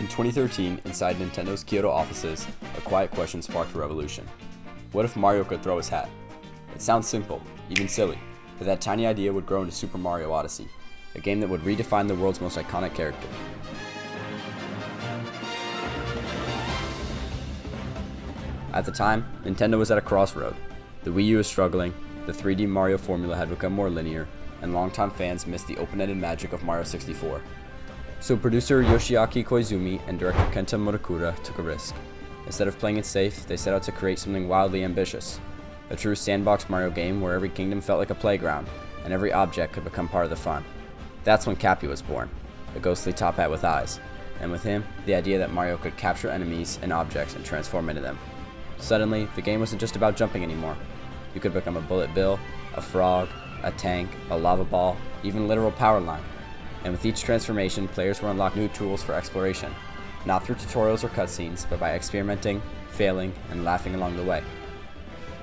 In 2013, inside Nintendo's Kyoto offices, a quiet question sparked a revolution. What if Mario could throw his hat? It sounds simple, even silly, but that tiny idea would grow into Super Mario Odyssey, a game that would redefine the world's most iconic character. At the time, Nintendo was at a crossroad. The Wii U was struggling, the 3D Mario formula had become more linear, and longtime fans missed the open-ended magic of Mario 64. So producer Yoshiaki Koizumi and director Kenta Murokura took a risk. Instead of playing it safe, they set out to create something wildly ambitious. A true sandbox Mario game where every kingdom felt like a playground, and every object could become part of the fun. That's when Cappy was born, a ghostly top hat with eyes, and with him, the idea that Mario could capture enemies and objects and transform into them. Suddenly, the game wasn't just about jumping anymore. You could become a bullet bill, a frog, a tank, a lava ball, even a literal power line. And with each transformation, players will unlock new tools for exploration, not through tutorials or cutscenes, but by experimenting, failing, and laughing along the way.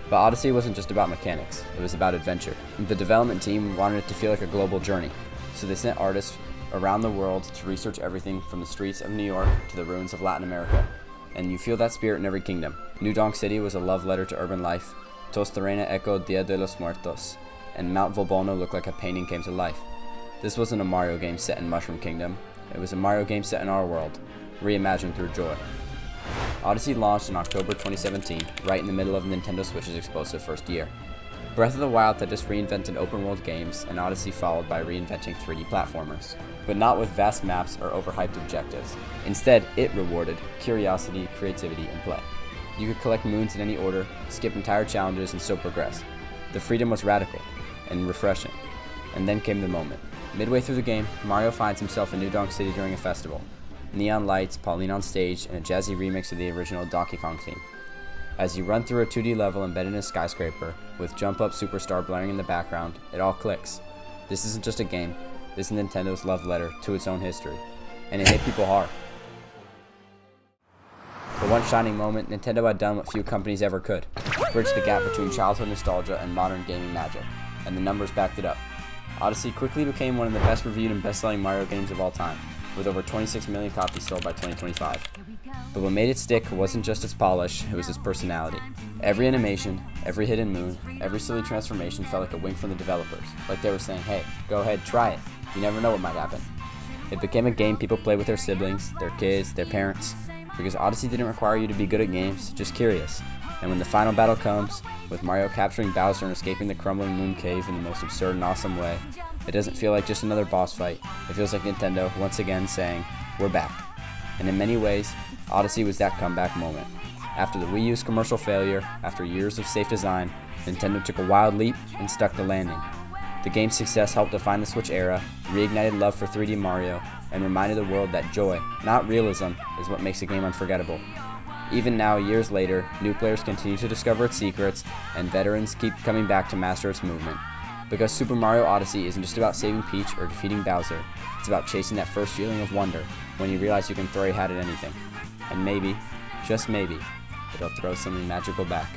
But Odyssey wasn't just about mechanics, it was about adventure. The development team wanted it to feel like a global journey, so they sent artists around the world to research everything from the streets of New York to the ruins of Latin America. And you feel that spirit in every kingdom. New Donk City was a love letter to urban life, Tostarena echoed Dia de los Muertos, and Mount Volbono looked like a painting came to life. This wasn't a Mario game set in Mushroom Kingdom, it was a Mario game set in our world, reimagined through joy. Odyssey launched in October 2017, right in the middle of Nintendo Switch's explosive first year. Breath of the Wild had just reinvented open world games, and Odyssey followed by reinventing 3D platformers, but not with vast maps or overhyped objectives. Instead, it rewarded curiosity, creativity, and play. You could collect moons in any order, skip entire challenges, and still progress. The freedom was radical and refreshing. And then came the moment. Midway through the game, Mario finds himself in New Donk City during a festival. Neon lights, Pauline on stage, and a jazzy remix of the original Donkey Kong theme. As you run through a 2D level embedded in a skyscraper, with Jump Up Superstar blaring in the background, it all clicks. This isn't just a game, this is Nintendo's love letter to its own history. And it hit people hard. For one shining moment, Nintendo had done what few companies ever could. Bridge the gap between childhood nostalgia and modern gaming magic. And the numbers backed it up. Odyssey quickly became one of the best reviewed and best-selling Mario games of all time, with over 26 million copies sold by 2025. But what made it stick wasn't just its polish, it was its personality. Every animation, every hidden moon, every silly transformation felt like a wink from the developers, like they were saying, hey, go ahead, try it. You never know what might happen. It became a game people play with their siblings, their kids, their parents, because Odyssey didn't require you to be good at games, just curious. And when the final battle comes, with Mario capturing Bowser and escaping the crumbling moon cave in the most absurd and awesome way, it doesn't feel like just another boss fight. It feels like Nintendo, once again, saying, we're back. And in many ways, Odyssey was that comeback moment. After the Wii U's commercial failure, after years of safe design, Nintendo took a wild leap and stuck the landing. The game's success helped define the Switch era, reignited love for 3D Mario, and reminded the world that joy, not realism, is what makes a game unforgettable. Even now, years later, new players continue to discover its secrets, and veterans keep coming back to master its movement. Because Super Mario Odyssey isn't just about saving Peach or defeating Bowser, it's about chasing that first feeling of wonder when you realize you can throw your hat at anything. And maybe, just maybe, it'll throw something magical back.